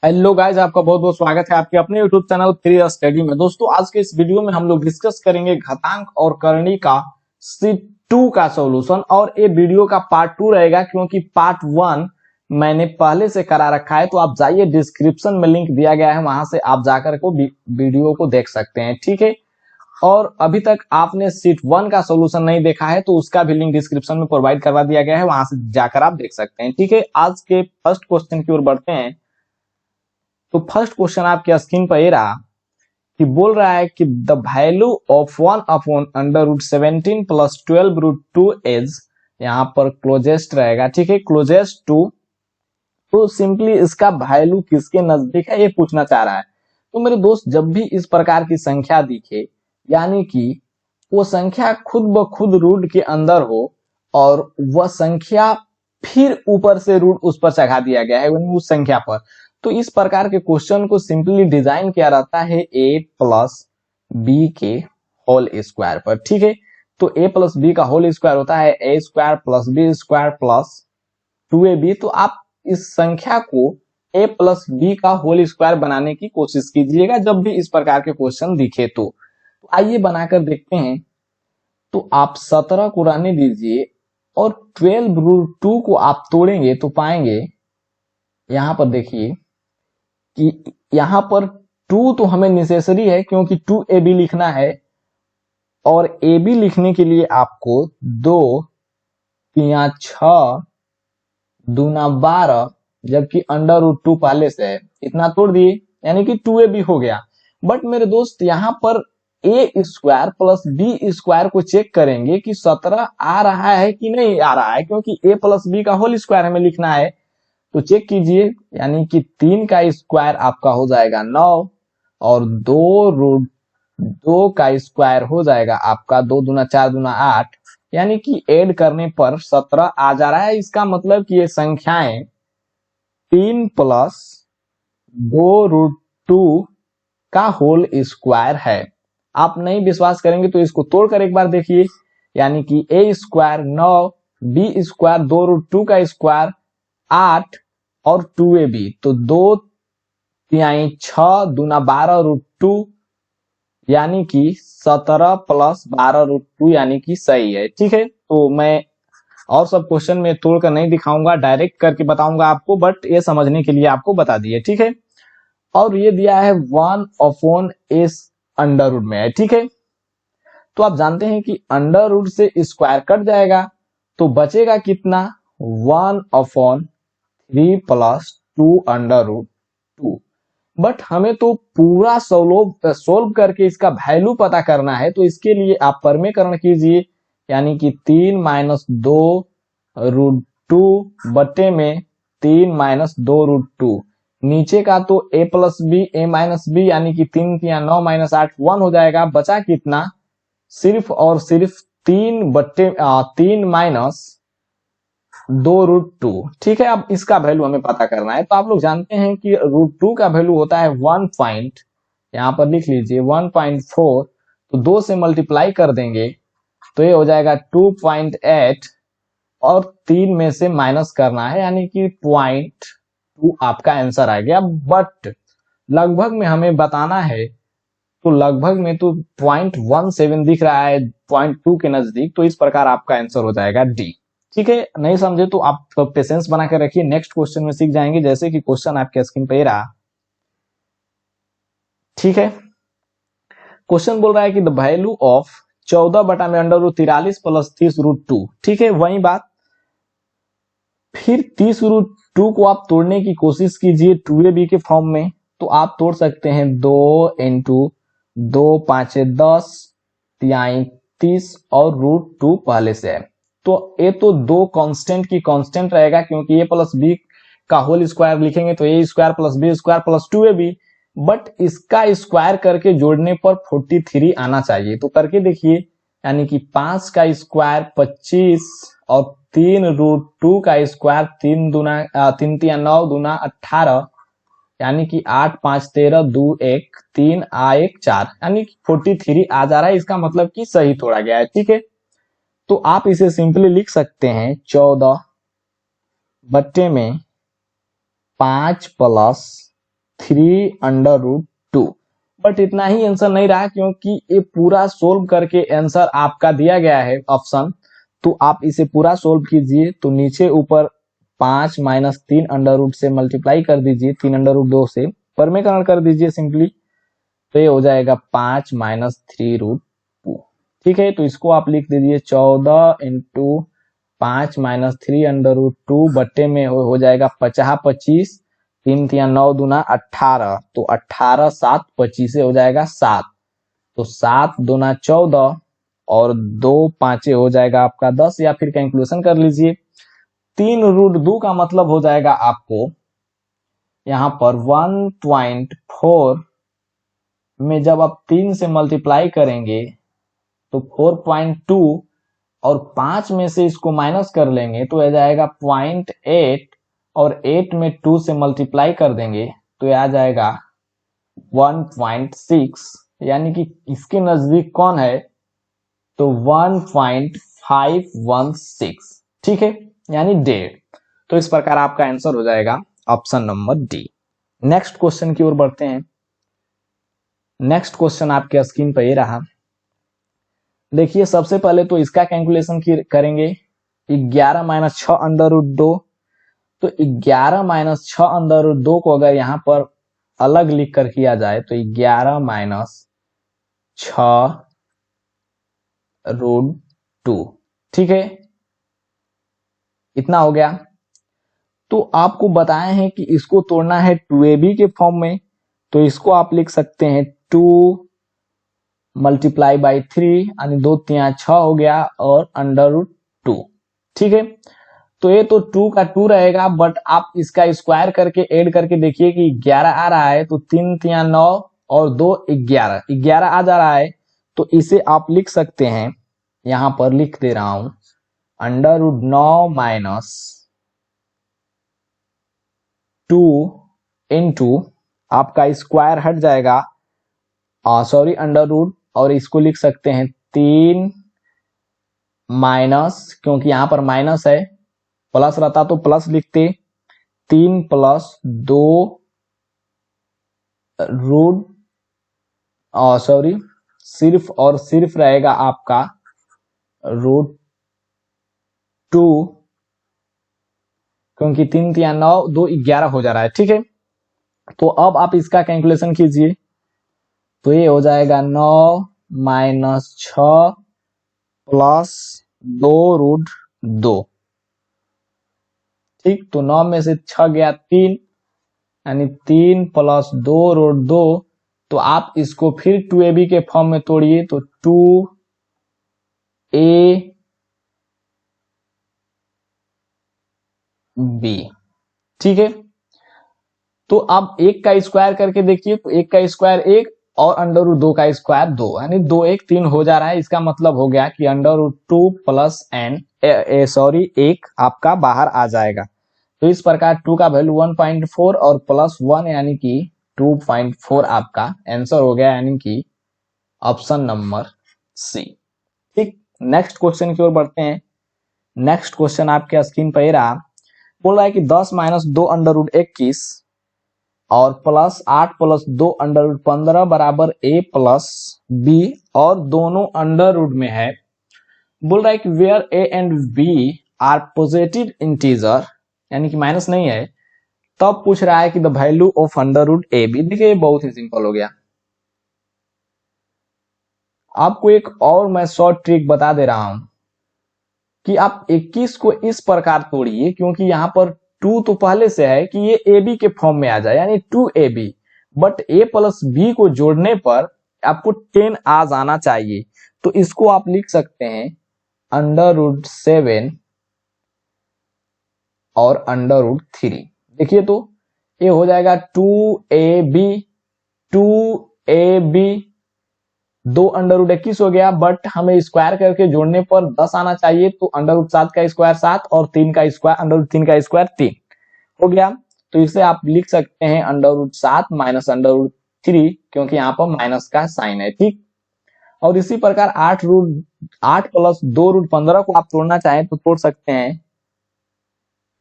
Hello guys, आपका बहुत बहुत स्वागत है आपके अपने यूट्यूब चैनल फ्री स्टडी में। दोस्तों, आज के इस वीडियो में हम लोग डिस्कस करेंगे घातांक और करणी का शीट 2 का सॉल्यूशन। और ये वीडियो का पार्ट 2 रहेगा क्योंकि पार्ट 1 मैंने पहले से करा रखा है। तो आप जाइए, डिस्क्रिप्शन में लिंक दिया गया है, वहां से आप जाकर को वीडियो को देख सकते हैं, ठीक है। और अभी तक आपने शीट 1 का सॉल्यूशन नहीं देखा है तो उसका भी लिंक डिस्क्रिप्शन में प्रोवाइड करवा दिया गया है, वहां से जाकर आप देख सकते हैं, ठीक है। आज के फर्स्ट क्वेश्चन की ओर बढ़ते हैं। तो फर्स्ट क्वेश्चन आपके स्क्रीन पर ये रहा कि बोल रहा है कि द वैल्यू ऑफ 1/√17 + 12√2 इज, यहाँ पर क्लोजेस्ट रहेगा, ठीक है, क्लोजेस्ट टू। तो सिंपली इसका वैल्यू किसके नजदीक है ये पूछना चाह रहा है। तो मेरे दोस्त, जब भी इस प्रकार की संख्या दिखे, यानी कि वो संख्या खुद ब खुद रूट के अंदर हो और वह संख्या फिर ऊपर से रूट उस पर चढ़ा दिया गया है उस संख्या पर, तो इस प्रकार के क्वेश्चन को सिंपली डिजाइन किया रहता है a + b के होल स्क्वायर पर, ठीक है। तो a + b का होल स्क्वायर होता है a² + b² + 2ab। तो आप इस संख्या को a + b का होल स्क्वायर बनाने की कोशिश कीजिएगा जब भी इस प्रकार के क्वेश्चन दिखे। तो आइए बनाकर देखते हैं। तो आप 17 को रहने दीजिए और 12√2 को आप तोड़ेंगे तो पाएंगे, यहां पर देखिए कि यहां पर 2 तो हमें नेसेसरी है क्योंकि 2ab लिखना है, और ab लिखने के लिए आपको 2 3 6 दूना 12, जबकि √2 पहले से है, इतना तोड़ दिए यानी कि 2ab हो गया। बट मेरे दोस्त, यहाँ पर a² + b² को चेक करेंगे कि 17 आ रहा है कि नहीं आ रहा है, क्योंकि a + b का होल स्क्वायर हमें लिखना है। तो चेक कीजिए, यानी कि 3 का स्क्वायर आपका हो जाएगा 9 और 2√2 का स्क्वायर हो जाएगा आपका 2 दूना 4 दूना 8, यानी कि ऐड करने पर 17 आ जा रहा है। इसका मतलब कि ये संख्याएं 3 + 2√2 का होल स्क्वायर है। आप नहीं विश्वास करेंगे तो इसको तोड़कर एक बार देखिए, यानी कि a² 9, b² 2√2 का स्क्वायर 8 और 2ab, तो 2 3 6 दूना 12√2, यानी कि 17 + 12√2, यानी कि सही है, ठीक है। तो मैं और सब क्वेश्चन में तोड़कर नहीं दिखाऊंगा, डायरेक्ट करके बताऊंगा आपको, बट ये समझने के लिए आपको बता दिए, ठीक है। और ये दिया है 1/s अंडर रूट में है, ठीक है। तो आप जानते हैं कि अंडर रूट से स्क्वायर कट जाएगा तो बचेगा कितना, 1/3 + 2√2। बट हमें तो पूरा सोल्व करके इसका वैल्यू पता करना है, तो इसके लिए आप परमेकरण कीजिए, यानी कि 3 - 2√2 बटे में 3 - 2√2। नीचे का तो a + b a - b, यानी कि 3 3 9 - 8 1 हो जाएगा। बचा कितना, सिर्फ और सिर्फ 3 - 2√2, ठीक है। अब इसका वैल्यू हमें पता करना है। तो आप लोग जानते हैं कि √2 का वैल्यू होता है 1 यहाँ पर लिख लीजिए 1.4, तो 2 से मल्टीप्लाई कर देंगे तो ये हो जाएगा 2.8, और 3 में से माइनस करना है, यानी कि 0.2 आपका आंसर आ गया। बट लगभग में हमें बताना है, तो लगभग में तो 0.17 दिख रहा है 0.2 के नजदीक, तो इस प्रकार आपका आंसर हो जाएगा डी, ठीक है। नहीं समझे तो आप पेशेंस बना कर रखिए, नेक्स्ट क्वेश्चन में सीख जाएंगे। जैसे कि क्वेश्चन आपके स्क्रीन पे रहा, ठीक है। क्वेश्चन बोल रहा है कि द वैल्यू ऑफ 14 बटा में √43 + 30√2, ठीक है। वही बात, फिर 30√2 को आप तोड़ने की कोशिश कीजिए 2ab के फॉर्म में। तो आप तोड़ सकते हैं 2 × 2 5 10 3 30 और √2 पहले से है। तो ये तो 2 कांस्टेंट की कांस्टेंट रहेगा, क्योंकि a + b का होल स्क्वायर लिखेंगे तो a² + b² + 2ab। बट इसका स्क्वायर करके जोड़ने पर 43 आना चाहिए, तो करके देखिए, यानी कि 5 का स्क्वायर 25 और 3√2 का स्क्वायर 3 3 9 दूना 18, यानी कि 8 5 13 2 1 3 1 4, यानी कि 43 आ जा रहा है। इसका मतलब कि सही तोड़ा गया है, ठीक है। तो आप इसे सिंपली लिख सकते हैं 14 बट्टे में 5 + 3√2। बट इतना ही आंसर नहीं रहा, क्योंकि ये पूरा सोल्व करके आंसर आपका दिया गया है ऑप्शन। तो आप इसे पूरा सोल्व कीजिए, तो नीचे ऊपर 5 माइनस 3√, से मल्टीप्लाई कर दीजिए 3√2 से, परमेकरण कर दीजिए सिंपली, तो ये हो जाएगा 5 माइनस 3√2। ठीक है, तो इसको आप लिख दीजिए 14 इंटू 5 माइनस 3√2 बट्टे में हो जाएगा 50 25, 3 3 9 दूना 18, तो 18 7 25 से हो जाएगा 7, तो 7 दूना 14 और 2 5 हो जाएगा आपका 10, या फिर कैलकुलेशन कर लीजिए। 3√2 का मतलब हो जाएगा आपको यहाँ पर 1.4 में जब आप 3 से मल्टीप्लाई करेंगे तो 4.2, और 5 में से इसको माइनस कर लेंगे तो यह जाएगा 0.8, और 8 में 2 से मल्टीप्लाई कर देंगे तो यह आ जाएगा 1.6, यानी कि इसके नजदीक कौन है, तो 1.516। ठीक है, यानी 1.5। तो इस प्रकार आपका आंसर हो जाएगा option number D. Next question की ओर बढ़ते हैं। नेक्स्ट क्वेश्चन आपके स्क्रीन पर ये रहा। देखिए, सबसे पहले तो इसका कैलकुलेशन करेंगे। 11 माइनस 6√2, तो 11 माइनस 6√2 को अगर यहां पर अलग लिख कर किया जाए तो 11 माइनस 6√2। ठीक है, इतना हो गया। तो आपको बताए हैं कि इसको तोड़ना है 2ab के फॉर्म में, तो इसको आप लिख सकते हैं 2 मल्टीप्लाई बाई 3, यानी 2 3 6 हो गया, और √2। ठीक है, तो ये तो 2 का 2 रहेगा, बट आप इसका स्क्वायर करके ऐड करके देखिए कि 11 आ रहा है, तो 3 3 9 और 2 11, 11 आ जा रहा है। तो इसे आप लिख सकते हैं, यहां पर लिख दे रहा हूं, √9 माइनस 2 इंटू आपका स्क्वायर हट जाएगा, सॉरी √ और इसको लिख सकते हैं 3 माइनस, क्योंकि यहां पर माइनस है, प्लस रहता तो प्लस लिखते, 3 प्लस 2 रूट, सॉरी सिर्फ और सिर्फ रहेगा आपका √2, क्योंकि 3 3 9 2 11 हो जा रहा है। ठीक है, तो अब आप इसका कैलकुलेशन कीजिए, तो ये हो जाएगा 9 माइनस 6 प्लस 2√2। ठीक, तो 9 में से 6 गया 3, यानी 3 प्लस 2√2। तो आप इसको फिर 2ab के फॉर्म में तोड़िए, तो 2ab। ठीक है, तो आप 1 का स्क्वायर करके देखिए, तो 1 का स्क्वायर 1 और √2 का स्क्वायर 2, यानी 2 1 3 हो जा रहा है। इसका मतलब हो गया कि √2 प्लस सॉरी 1 आपका बाहर आ जाएगा। तो इस प्रकार 2 का वैल्यू 1.4 और प्लस 1 यानी कि 2.4 आपका आंसर हो गया, यानी कि ऑप्शन नंबर सी। ठीक, नेक्स्ट क्वेश्चन की ओर बढ़ते हैं। नेक्स्ट क्वेश्चन आपके स्क्रीन पर रहा, बोल रहा है कि 10 माइनस 2 √21 और प्लस 8 प्लस 2 √15 बराबर a प्लस b, और दोनों √ में है। बोल रहा है कि where a and b are positive integer, यानी कि माइनस नहीं है, तब पूछ रहा है कि द वैल्यू ऑफ √ab। देखिए, बहुत ही सिंपल हो गया। आपको एक और मैं शॉर्ट ट्रिक बता दे रहा हूं कि आप 21 को इस प्रकार तोड़िए, क्योंकि यहां पर 2 तो पहले से है कि ये ab के फॉर्म में आ जाए, यानी 2ab, but a plus b को जोड़ने पर आपको 10 आ जाना चाहिए। तो इसको आप लिख सकते हैं √7 और √3। देखिए, तो ये हो जाएगा 2ab, 2ab, 2 √21 हो गया, बट हमें स्क्वायर करके जोड़ने पर 10 आना चाहिए, तो √7 का स्क्वायर 7 और 3 का स्क्वायर √3 का स्क्वायर 3 हो गया। तो इसे आप लिख सकते हैं √7 माइनस √3, क्योंकि यहाँ पर माइनस का साइन है। ठीक, और इसी प्रकार 8 प्लस 2√15 को आप तोड़ना चाहें तो तोड़ सकते हैं।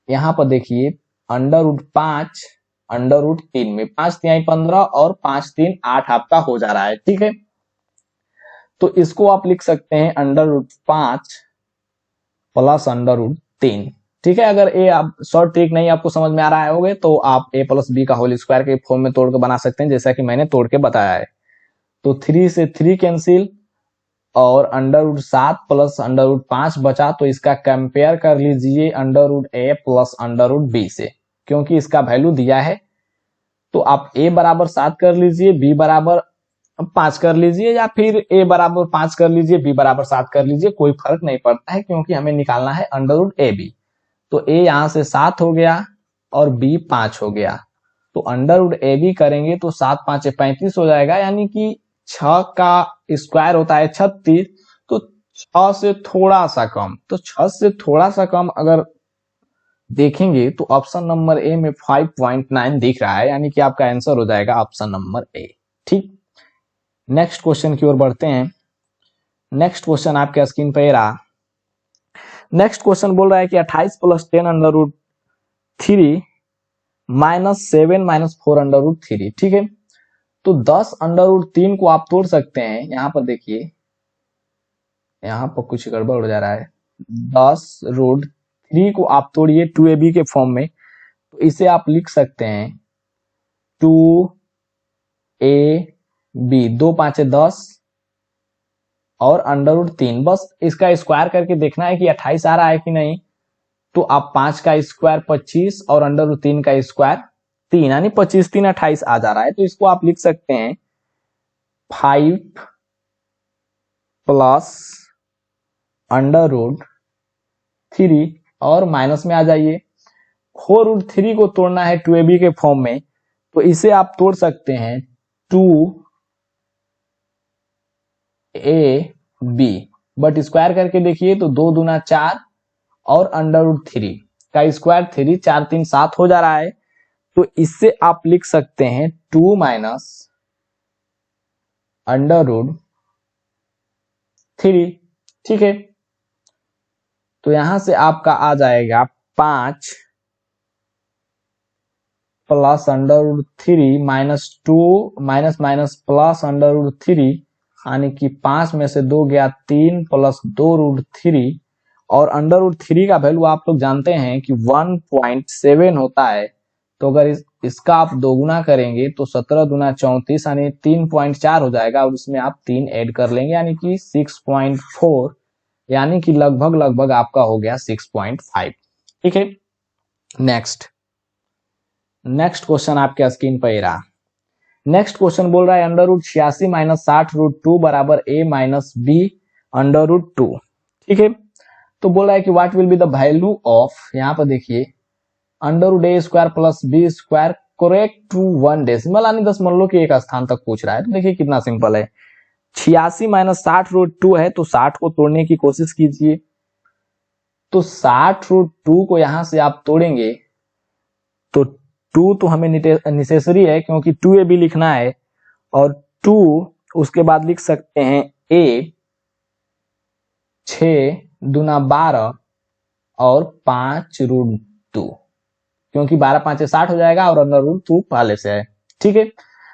यहाँ पर देखिए √5 अंडर रूट 3 में 5 तिहाई 15 और 5 3 8 आपका हो जा रहा है। ठीक है, तो इसको आप लिख सकते हैं under root 5 plus under root 3। ठीक है, अगर ये आप शॉर्ट ट्रिक नहीं आपको समझ में आ रहा होगा तो आप a प्लस बी का होल स्क्वायर के फॉर्म में तोड़ के बना सकते हैं, जैसा कि मैंने तोड़ के बताया है। तो 3 से 3 कैंसिल और under root 7 plus under root 5 बचा, तो इसका कंपेयर कर लीजिए under root a plus under root b से, क्योंकि इसका वैल्यू दिया है। तो आप a बराबर 7 कर लीजिए, b बराबर 5 कर लीजिए, या फिर a बराबर 5 कर लीजिए, b बराबर 7 कर लीजिए, कोई फर्क नहीं पड़ता है, क्योंकि हमें निकालना है अंडर रूट ए बी। तो a यहां से 7 हो गया और b 5 हो गया, तो अंडर रूट ए बी करेंगे तो 7 5 35 हो जाएगा, यानी कि 6 का स्क्वायर होता है 36, तो 6 से थोड़ा सा कम, तो 6 से थोड़ा सा कम अगर देखेंगे तो ऑप्शन नंबर ए में 5.9 दिख रहा है, यानी कि आपका आंसर हो जाएगा ऑप्शन नंबर ए। ठीक, नेक्स्ट क्वेश्चन की ओर बढ़ते हैं। नेक्स्ट क्वेश्चन आपके स्क्रीन पे रहा। नेक्स्ट क्वेश्चन बोल रहा है कि 28 plus 10 under root 3 minus 7 minus 4 under root 3। ठीक है, तो 10 अंडर रूट 3 को आप तोड़ सकते हैं। यहां पर देखिए, यहां पर कुछ गड़बड़ हो जा रहा है। 10 रूट 3 को आप तोड़िए 2ab के फॉर्म में, तो इसे आप लिख सकते हैं 2ab, 2 5 10 और अंडर रूट 3। बस इसका स्क्वायर करके देखना है कि 28 आ रहा है कि नहीं। तो आप 5 का स्क्वायर 25 और अंडर रूट 3 का स्क्वायर 3, यानी 25 3 28 आ जा रहा है। तो इसको आप लिख सकते हैं 5 प्लस अंडर रूट 3 और माइनस में आ जाइए। 4 रूट 3 को तोड़ना है 2ab के फॉर्म में, तो इसे आप तोड़ सकते हैं 2ab, बट स्क्वायर करके देखिए तो 2 दूना 4 और अंडर रूट 3 का स्क्वायर 3, 4 3 7 हो जा रहा है। तो इससे आप लिख सकते हैं 2 माइनस अंडर रूट 3। ठीक है, तो यहां से आपका आ जाएगा 5 plus under root 3 minus 2 minus minus plus under root 3, यानी कि 5 में से 2 गया 3 प्लस 2 रूट 3, और अंडर रूट 3 का वैल्यू आप लोग जानते हैं कि 1.7 होता है। तो अगर इसका आप दोगुना करेंगे तो 17 दूना 34, यानी 3.4 हो जाएगा, और उसमें आप 3 ऐड कर लेंगे, यानी कि 6.4, यानी कि लगभग लगभग आपका हो गया 6.5। ठीक है, नेक्स्ट क्वेश्चन आपके स्क्रीन पर रहा। नेक्स्ट क्वेश्चन बोल रहा है अंडर रूट 86 माइनस 60 रूट 2 बराबर a minus b under root 2। ठीक है, तो बोल रहा है कि what will be the value of, यहां पर देखिए under root a square plus b square correct to 1 decimal, यानी दशमलव के एक स्थान तक पूछ रहा है। तो देखिए कितना सिंपल है, 86 माइनस 60 रूट 2 है, तो 60 को तोड़ने की कोशिश कीजिए। तो 60 रूट 2 को यहां से आप तोड़ेंगे तो 2 तो हमें नेसेसरी है, क्योंकि 2ab लिखना है, और 2 उसके बाद लिख सकते हैं a, 6 दूना 12 और 5 रूट 2, क्योंकि 12 5 60 हो जाएगा और अंडर रूट 2 पहले से है। ठीक है,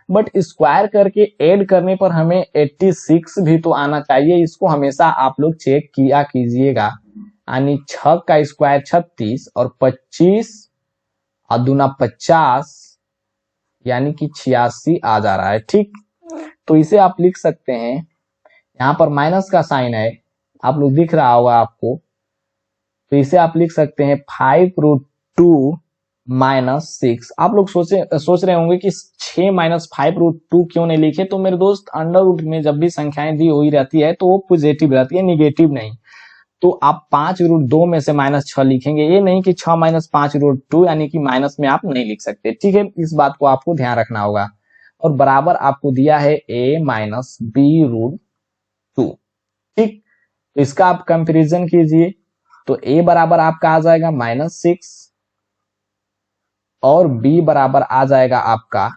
बट स्क्वायर करके ऐड करने पर हमें 86 भी तो आना चाहिए। इसको हमेशा आप लोग चेक किया कीजिएगा, यानी 6 का स्क्वायर 36 और 25 और दूना 50, यानी कि 86 आ जा रहा है। ठीक, तो इसे आप लिख सकते हैं, यहां पर माइनस का साइन है, आप लोग दिख रहा होगा आपको, तो इसे आप लिख सकते हैं 5 रूट 2 माइनस 6। आप लोग सोच रहे होंगे कि 6 माइनस 5 रूट 2 क्यों नहीं लिखे। तो मेरे दोस्त, अंडर रूट में जब भी संख्याएं दी हुई रहती है तो वो पॉजिटिव रहती है, निगेटिव नहीं। तो आप 5 रूट 2 में से माइनस 6 लिखेंगे, ये नहीं कि 6 माइनस 5 रूट 2, यानी कि माइनस में आप नहीं लिख सकते। ठीक है, इस बात को आपको ध्यान रखना होगा। और बराबर आपको दिया है a माइनस बी रूट 2। ठीक, तो इसका आप कंपेरिजन कीजिए, तो a बराबर आपका आ जाएगा -6 और b बराबर आ जाएगा आपका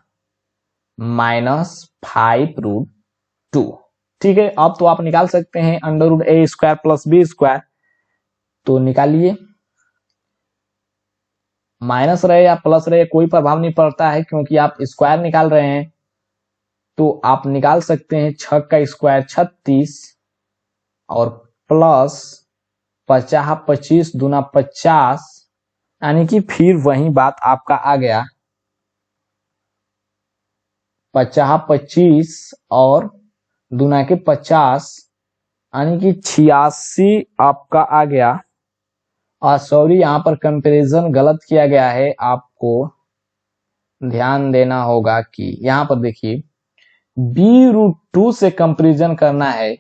-5 रूट 2। ठीक है, अब तो आप निकाल सकते हैं under root a square plus b square, तो निकालिए। माइनस रहे या प्लस रहे कोई प्रभाव नहीं पड़ता है, क्योंकि आप स्क्वायर निकाल रहे हैं। तो आप निकाल सकते हैं 6 का स्क्वायर 36 और प्लस 50 25 दूना 50, यानी कि फिर वही बात आपका आ गया 50 25 और दूना के 50, यानी कि 86 आपका आ गया। और सॉरी, यहाँ पर कंपैरिजन गलत किया गया है, आपको ध्यान देना होगा कि यहाँ पर देखिए b√2 से कंपैरिजन करना है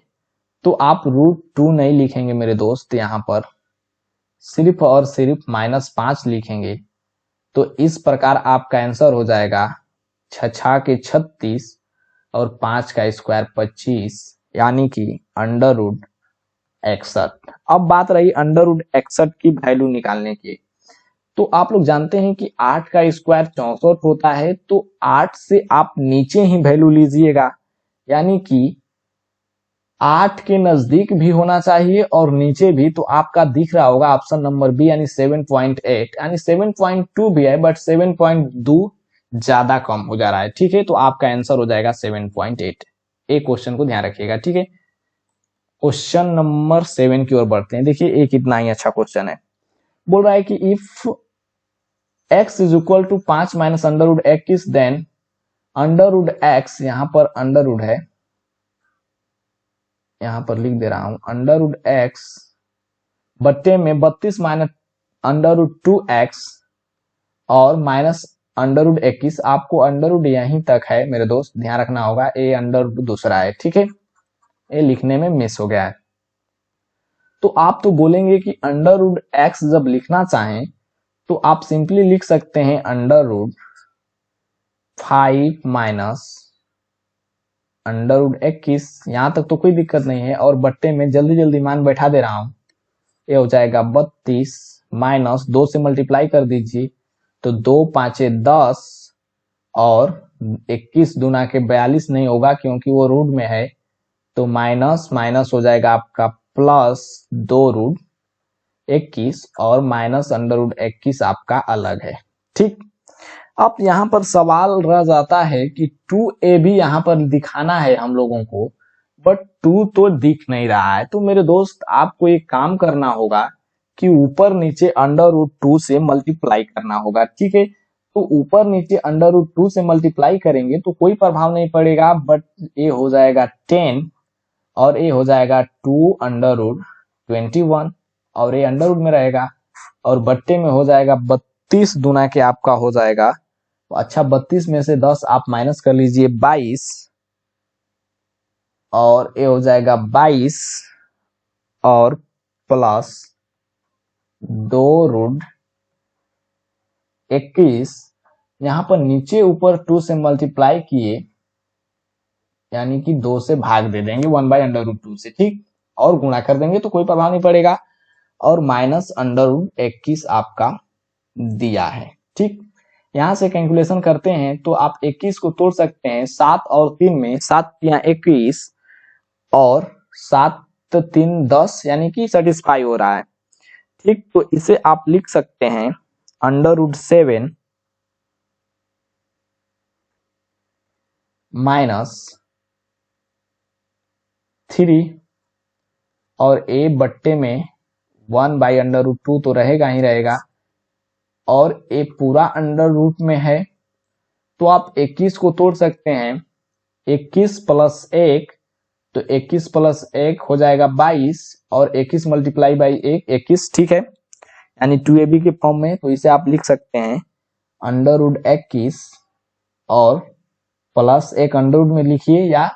तो आप √2 नहीं लिखेंगे मेरे दोस्त, यहाँ पर सिर्फ और सिर्फ -5 लिखेंगे। तो इस प्रकार आपका आंसर हो जाएगा 6 के 36 और 5 का स्क्वायर 25, यानी कि √61। अब बात रही √61 की वैल्यू निकालने की। तो आप लोग जानते हैं कि 8 का स्क्वायर 64 होता है, तो 8 से आप नीचे ही वैल्यू लीजिएगा, यानी कि 8 के नजदीक भी होना चाहिए और नीचे भी। तो आपका दिख रहा होगा ऑप्शन नंबर बी, यानी 7.8, यानी 7.2 भी है बट 7.2 ज्यादा कम हो जा रहा है। ठीक है, तो आपका आंसर हो जाएगा 7.8। एक क्वेश्चन को ध्यान रखिएगा। ठीक है, क्वेश्चन नंबर 7 की ओर बढ़ते हैं। देखिए एक इतना ही अच्छा क्वेश्चन है, बोल रहा है कि if x is equal to 5 minus √x then √x, यहाँ पर अंडर है, यहाँ पर लिख दे रहा हूं √x बट्टे में 32 माइनस √2x और माइनस √21। आपको अंडर यहीं तक है मेरे दोस्त, ध्यान रखना होगा, ए अंडर दूसरा है। ठीक है, ये लिखने में मिस हो गया है। तो आप तो बोलेंगे कि √x जब लिखना चाहें तो आप सिंपली लिख सकते हैं √5 माइनस √21, यहां तक तो कोई दिक्कत नहीं है। और बट्टे में जल्दी जल्दी मान बैठा दे रहा हूं, ये हो जाएगा 32 माइनस 2 से मल्टीप्लाई कर दीजिए तो 2 5 10 और 21 दूना के 42 नहीं होगा क्योंकि वो रूट में है, तो माइनस माइनस हो जाएगा आपका प्लस 2√21 और माइनस √21 आपका अलग है। ठीक, अब यहाँ पर सवाल रह जाता है कि 2a भी यहाँ पर दिखाना है हम लोगों को, बट 2 तो दिख नहीं रहा है। तो मेरे दोस्त आपको एक काम करना होगा कि ऊपर नीचे √2 से मल्टीप्लाई करना होगा। ठीक है, तो ऊपर नीचे √2 से मल्टीप्लाई करेंगे तो कोई प्रभाव नहीं पड़ेगा, बट ये हो जाएगा 10 और ये हो जाएगा 2√21 और ये अंडर रूट में रहेगा और बट्टे में हो जाएगा 32 दूना के आपका हो जाएगा। अच्छा, 32 में से 10 आप माइनस कर लीजिए 22 और ये हो जाएगा 22 और प्लस 2√21। यहाँ पर नीचे ऊपर 2 से मल्टीप्लाई किए, यानी कि 2 से भाग दे देंगे 1/√2 से। ठीक, और गुणा कर देंगे तो कोई प्रभाव नहीं पड़ेगा और माइनस √21 आपका दिया है। ठीक, यहां से कैलकुलेशन करते हैं तो आप 21 को तोड़ सकते हैं 7 और 3 में, 7 या 21 और 7 3 10, यानी कि सेटिस्फाई हो रहा है। ठीक, तो इसे आप लिख सकते हैं √7 माइनस 3 और a बट्टे में 1/√2 तो रहेगा ही रहेगा और a पूरा अंडर रूट में है, तो आप 21 को तोड़ सकते हैं 21 प्लस 1, तो 21 प्लस 1 हो जाएगा 22 और 21 मल्टीप्लाई बाई 1 21। ठीक है, यानी 2ab के फॉर्म में। तो इसे आप लिख सकते हैं √21 और प्लस 1 अंडर रूट में लिखिए या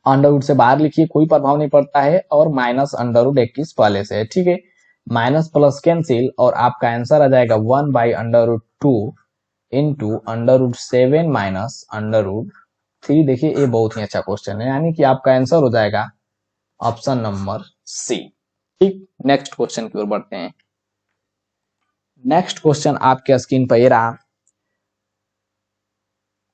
अंडर रूट से बाहर लिखिए, कोई प्रभाव नहीं पड़ता है, और माइनस √21 पहले से है। ठीक है, माइनस प्लस कैंसिल और आपका आंसर आ जाएगा 1/√2 इंटू √7 माइनस √3। देखिए ये बहुत ही अच्छा क्वेश्चन है, यानी कि आपका आंसर हो जाएगा ऑप्शन नंबर सी। ठीक, नेक्स्ट क्वेश्चन की ओर बढ़ते हैं। नेक्स्ट क्वेश्चन आपके स्क्रीन पर ये रहा।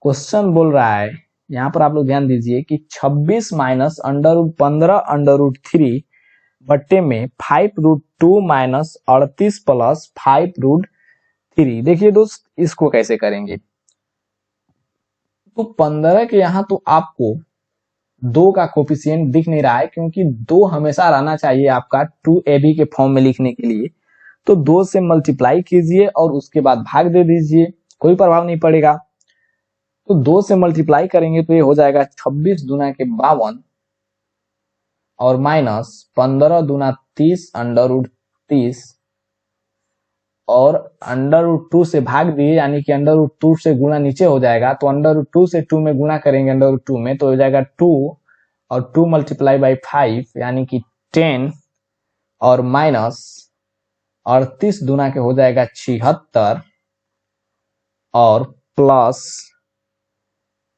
क्वेश्चन बोल रहा है, यहाँ पर आप लोग ध्यान दीजिए कि 26 माइनस √15 बट्टे में 5√2 माइनस 38 प्लस 5√3 3। देखिए दोस्त इसको कैसे करेंगे, तो 15 के यहाँ तो आपको 2 का कोफिशिएंट दिख नहीं रहा है, क्योंकि 2 हमेशा रहना चाहिए आपका 2ab के फॉर्म में लिखने के लिए। तो 2 से मल्टीप्लाई कीजिए और उसके बाद भाग दे दीजिए, कोई प्रभाव नहीं पड़ेगा। तो 2 से मल्टीप्लाई करेंगे तो ये हो जाएगा 26 दूना के 52 और माइनस 15 दूना 30 अंडर रूट 30 और अंडर रूट 2 से भाग दिए, यानी कि अंडर रूट 2 से गुणा नीचे हो जाएगा। तो अंडर रूट 2 से 2 में गुणा करेंगे अंडर रूट 2 में, तो हो जाएगा 2 और 2 मल्टीप्लाई बाई 5 यानी कि 10 और माइनस 38 दूना के हो जाएगा 76 और प्लस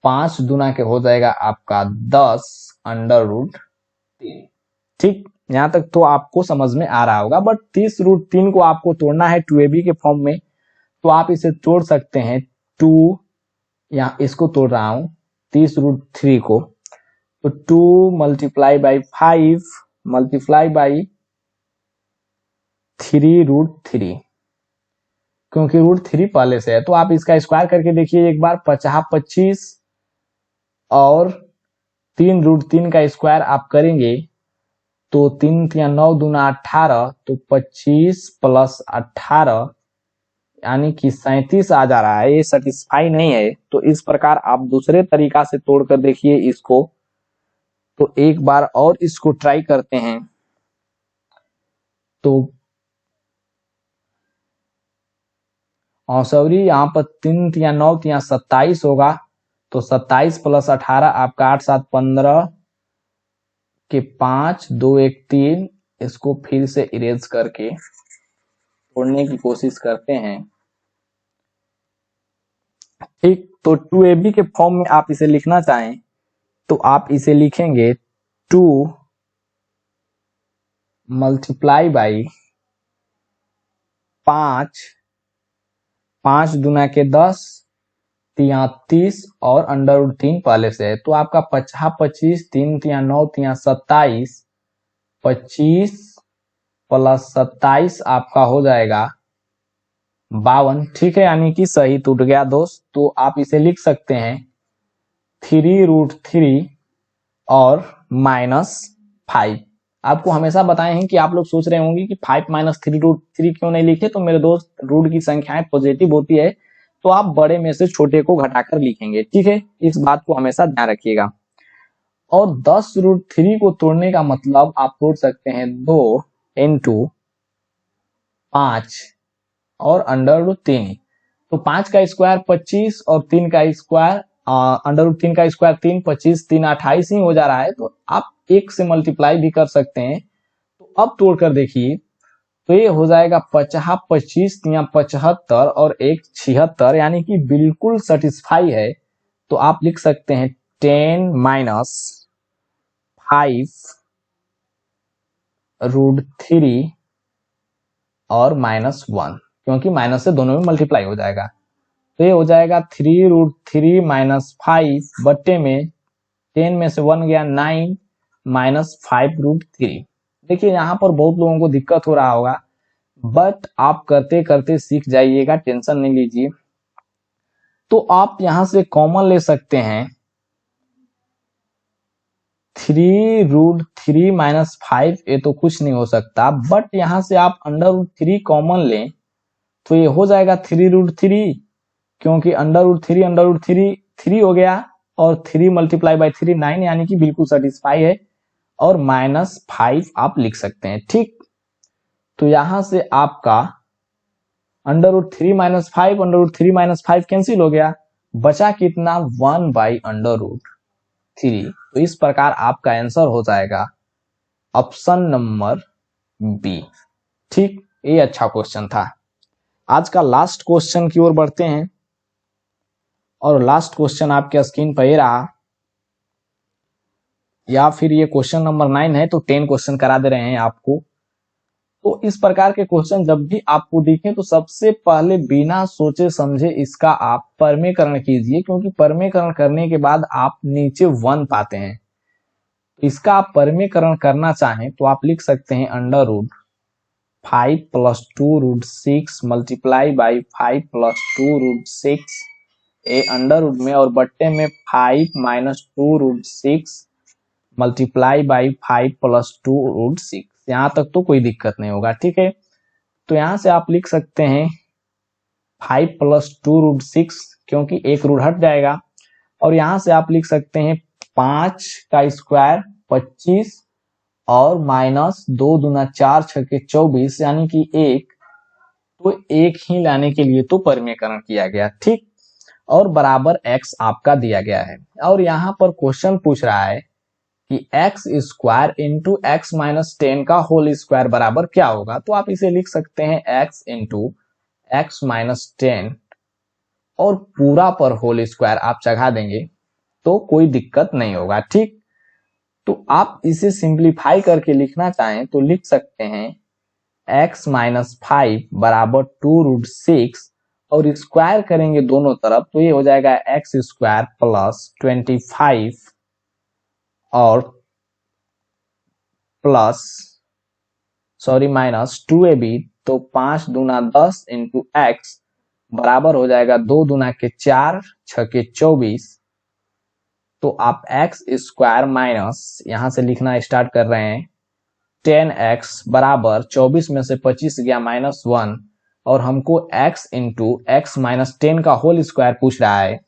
5 दूना के हो जाएगा आपका 10 अंडर रूट 3। ठीक, यहां तक तो आपको समझ में आ रहा होगा। बट 30 रूट 3 को आपको तोड़ना है 2ab के फॉर्म में, तो आप इसे तोड़ सकते हैं 2, यहाँ इसको तोड़ रहा हूं 30 रूट 3 को, तो 2 multiply by 5 multiply by 3 root 3, क्योंकि रूट 3 पहले से है। तो आप इसका स्क्वायर करके देखिए एक बार, 50 25 और 3 रूट 3 का स्क्वायर आप करेंगे तो 3 3 9 दूना 18, तो 25 प्लस 18 यानी कि 37 आ जा रहा है। ये सेटिस्फाई नहीं है, तो इस प्रकार आप दूसरे तरीका से तोड़ कर देखिए इसको। तो एक बार और इसको ट्राई करते हैं। तो सॉरी, यहाँ पर 3 3 9 3 27 होगा, तो 27 प्लस 18 आपका 8 7 15 के 5 2 1 3। इसको फिर से इरेज करके तोड़ने की कोशिश करते हैं। ठीक, तो 2ab के फॉर्म में आप इसे लिखना चाहें तो आप इसे लिखेंगे 2 मल्टीप्लाई बाई 5 दूना के 10 30 और अंडर रूट 3 पहले से है। तो आपका 50 25 3 3 9 3 27 25 प्लस 27 आपका हो जाएगा 52। ठीक है, यानी कि सही टूट गया दोस्त। तो आप इसे लिख सकते हैं 3 रूट 3 और माइनस 5। आपको हमेशा बताए हैं कि आप लोग सोच रहे होंगे कि 5 माइनस 3 रूट 3 क्यों नहीं लिखे। तो मेरे दोस्त, रूट की संख्याएं पॉजिटिव होती है तो आप बड़े में से छोटे को घटाकर लिखेंगे। ठीक है, इस बात को हमेशा ध्यान रखिएगा। और 10 रूट 3 को तोड़ने का मतलब आप तोड़ सकते हैं 2 इंटू 5 और अंडर रूट 3। तो 5 का स्क्वायर 25 और 3 का स्क्वायर अंडर रूट 3 का स्क्वायर 3 25 3 28 ही हो जा रहा है। तो आप 1 से मल्टीप्लाई भी कर सकते हैं। तो अब तोड़कर देखिए, तो ये हो जाएगा 50 25 3 75 और 1 76, यानी कि बिल्कुल सेटिस्फाई है। तो आप लिख सकते हैं 10 माइनस 5 रूट 3 और माइनस 1, क्योंकि माइनस से दोनों में मल्टीप्लाई हो जाएगा। तो ये हो जाएगा 3 रूट 3 माइनस 5 बट्टे में 10 में से 1 गया 9 माइनस 5 रूट 3। देखिए यहाँ पर बहुत लोगों को दिक्कत हो रहा होगा, बट आप करते करते सीख जाइएगा, टेंशन नहीं लीजिए। तो आप यहां से कॉमन ले सकते हैं 3 रूट 3 माइनस 5, ये तो कुछ नहीं हो सकता। बट यहां से आप अंडर रूट 3 कॉमन लें तो ये हो जाएगा 3 रूट 3, क्योंकि अंडर रूट 3 3 हो गया और 3 मल्टीप्लाई बाई 3 9, यानी कि बिल्कुल सेटिस्फाई है। और माइनस 5 आप लिख सकते हैं। ठीक, तो यहां से आपका under root 3 minus 5 under root 3 minus 5 cancel हो गया, बचा कितना 1 बाई अंडर रूट 3। तो इस प्रकार आपका आंसर हो जाएगा ऑप्शन नंबर बी। ठीक, ये अच्छा क्वेश्चन था। आज का लास्ट क्वेश्चन की ओर बढ़ते हैं और लास्ट क्वेश्चन आपके स्क्रीन पर ही रहा, या फिर ये क्वेश्चन नंबर 9 है तो 10 क्वेश्चन करा दे रहे हैं आपको। तो इस प्रकार के क्वेश्चन जब भी आपको दिखें तो सबसे पहले बिना सोचे समझे इसका आप परमीकरण कीजिए, क्योंकि परमीकरण करने के बाद आप नीचे 1 पाते हैं। इसका आप परमीकरण करना चाहें तो आप लिख सकते हैं under root 5 plus 2√6 multiply by 5 plus 2√6 a under root में, और बट्टे में 5 माइनस 2√6 मल्टीप्लाई बाई 5 प्लस 2√6। यहाँ तक तो कोई दिक्कत नहीं होगा, ठीक है। तो यहाँ से आप लिख सकते हैं 5 प्लस 2√6, क्योंकि एक रूट हट जाएगा, और यहाँ से आप लिख सकते हैं 5 का स्क्वायर 25 और माइनस 2 दूना 4 छके 24, यानी कि 1, तो 1 ही लाने के लिए तो परिमेयकरण किया गया, ठीक। और बराबर x आपका दिया गया है, और यहाँ पर क्वेश्चन पूछ रहा है कि x square into x minus 10 का होल स्क्वायर बराबर क्या होगा। तो आप इसे लिख सकते हैं x इंटू एक्स माइनस 10 और पूरा पर होल स्क्वायर आप चढ़ा देंगे तो कोई दिक्कत नहीं होगा, ठीक। तो आप इसे सिंप्लीफाई करके लिखना चाहें तो लिख सकते हैं x माइनस 5 बराबर 2√6, और स्क्वायर करेंगे दोनों तरफ तो ये हो जाएगा एक्स स्क्वायर प्लस 25 और प्लस माइनस 2ab, तो 5 दूना 10 इंटू एक्स बराबर हो जाएगा 2 दूना के 4 छके 24। तो आप एक्स स्क्वायर माइनस यहां से लिखना स्टार्ट कर रहे हैं 10x बराबर 24 में से 25 गया -1, और हमको x इंटू एक्स माइनस 10 का होल स्क्वायर पूछ रहा है।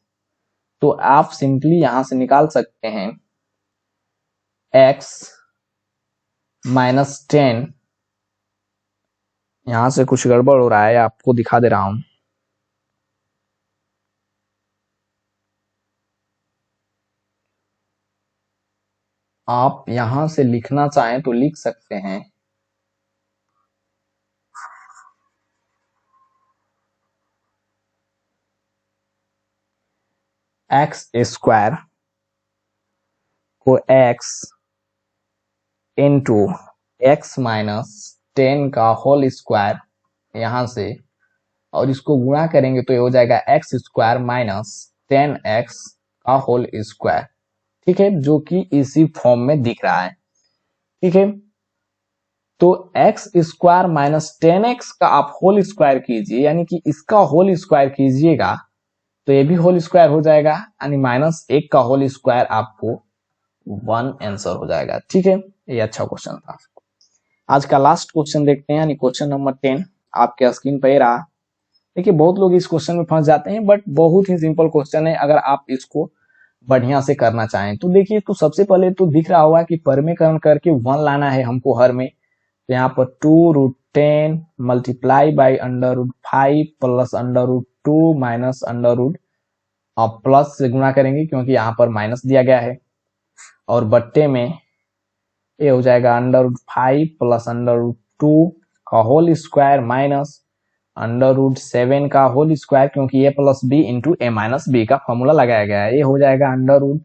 तो आप सिंपली यहां से निकाल सकते हैं x माइनस 10, यहां से कुछ गड़बड़ हो रहा है, आपको दिखा दे रहा हूं। आप यहां से लिखना चाहें तो लिख सकते हैं एक्स स्क्वायर को x इंटू एक्स माइनस 10 का होल स्क्वायर यहां से, और इसको गुणा करेंगे तो ये हो जाएगा एक्स स्क्वायर माइनस 10x का होल स्क्वायर, ठीक है, जो कि इसी फॉर्म में दिख रहा है, ठीक है। तो एक्स स्क्वायर माइनस 10x का आप होल स्क्वायर कीजिए, यानी कि इसका होल स्क्वायर कीजिएगा तो ये भी होल स्क्वायर हो जाएगा, यानी -1 का होल स्क्वायर आपको 1 आंसर हो जाएगा, ठीक है। ये अच्छा क्वेश्चन था। आज का लास्ट क्वेश्चन देखते हैं, यानी क्वेश्चन नंबर 10 आपके स्क्रीन पर ही रहा। देखिए बहुत लोग इस क्वेश्चन में फंस जाते हैं, बट बहुत ही सिंपल क्वेश्चन है अगर आप इसको बढ़िया से करना चाहें तो। देखिए तो सबसे पहले तो दिख रहा होगा कि परिमेयकरण करके 1 लाना है हमको हर में, तो यहाँ पर 2√10 मल्टीप्लाई बाई √5 प्लस √2 माइनस अब प्लस से गुणा करेंगे क्योंकि यहाँ पर माइनस दिया गया है, और बट्टे में ये हो जाएगा √5 प्लस √2 का होल स्क्वायर माइनस √7 का होल स्क्वायर, क्योंकि a plus b into a minus b का फॉर्मूला लगाया गया है। ये हो जाएगा √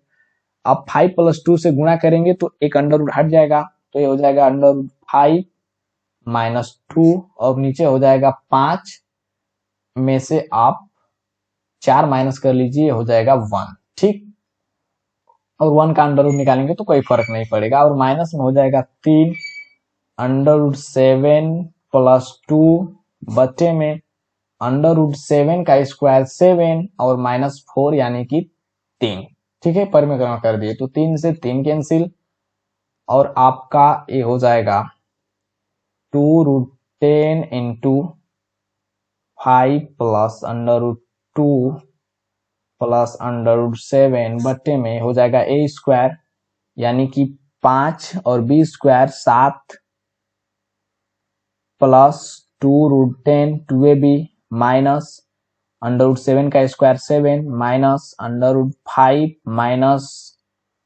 अब 5 प्लस 2 से गुणा करेंगे तो एक √ हट जाएगा, तो ये हो जाएगा √5 माइनस 2, और नीचे हो जाएगा 5 में से आप 4 माइनस कर लीजिए, हो जाएगा 1, ठीक। और 1 का √ निकालेंगे तो कोई फर्क नहीं पड़ेगा, और माइनस में हो जाएगा 3 √7 प्लस 2 बच्चे में √7 का स्क्वायर 7 और -4 यानी कि 3, ठीक है। परिमेयकरण कर दिए तो 3 से 3 कैंसिल, और आपका ये हो जाएगा 2√10 इंटू 5 प्लस √2 प्लस √7 बट्टे में हो जाएगा a स्क्वायर यानी कि 5 और b square 7 plus 2√10 2ab minus √7 का स्क्वायर 7 माइनस √5 माइनस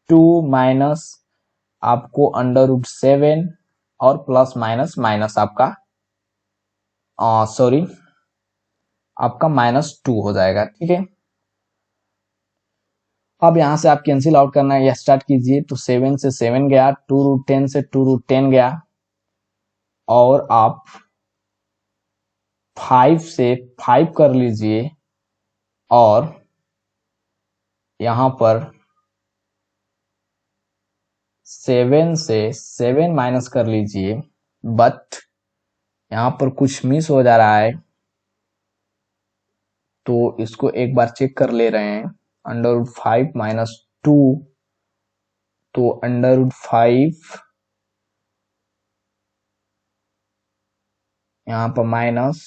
2 माइनस आपको √7 और प्लस माइनस माइनस आपका सॉरी आपका -2 हो जाएगा, ठीक है। अब यहां से आप कैंसिल आउट करना है, स्टार्ट कीजिए तो 7 से 7 गया, 2√10 से 2√10 गया, और आप 5 से 5 कर लीजिए, और यहां पर 7 से 7 माइनस कर लीजिए, बट यहाँ पर कुछ मिस हो जा रहा है, तो इसको एक बार चेक कर ले रहे हैं। √5 - 2, तो √5 यहाँ पर माइनस,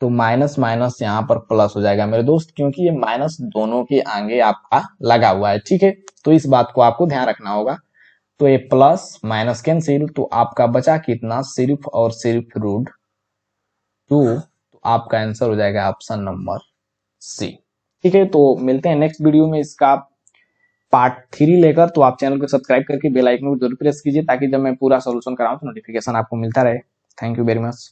तो माइनस माइनस यहाँ पर प्लस हो जाएगा मेरे दोस्त, क्योंकि ये माइनस दोनों के आगे आपका लगा हुआ है। ठीक है, तो इस बात को आपको ध्यान रखना होगा। तो ये प्लस माइनस कैंसिल, तो आपका बचा कितना, सिर्फ और सिर्फ √2। तो आपका आंसर हो जाएगा ऑप्शन नंबर सी। ठीक है, तो मिलते हैं नेक्स्ट वीडियो में इसका पार्ट 3 लेकर। तो आप चैनल को सब्सक्राइब करके बेल आइकन को जरूर प्रेस कीजिए, ताकि जब मैं पूरा सोल्यूशन कराऊं तो नोटिफिकेशन आपको मिलता रहे। Thank you very much.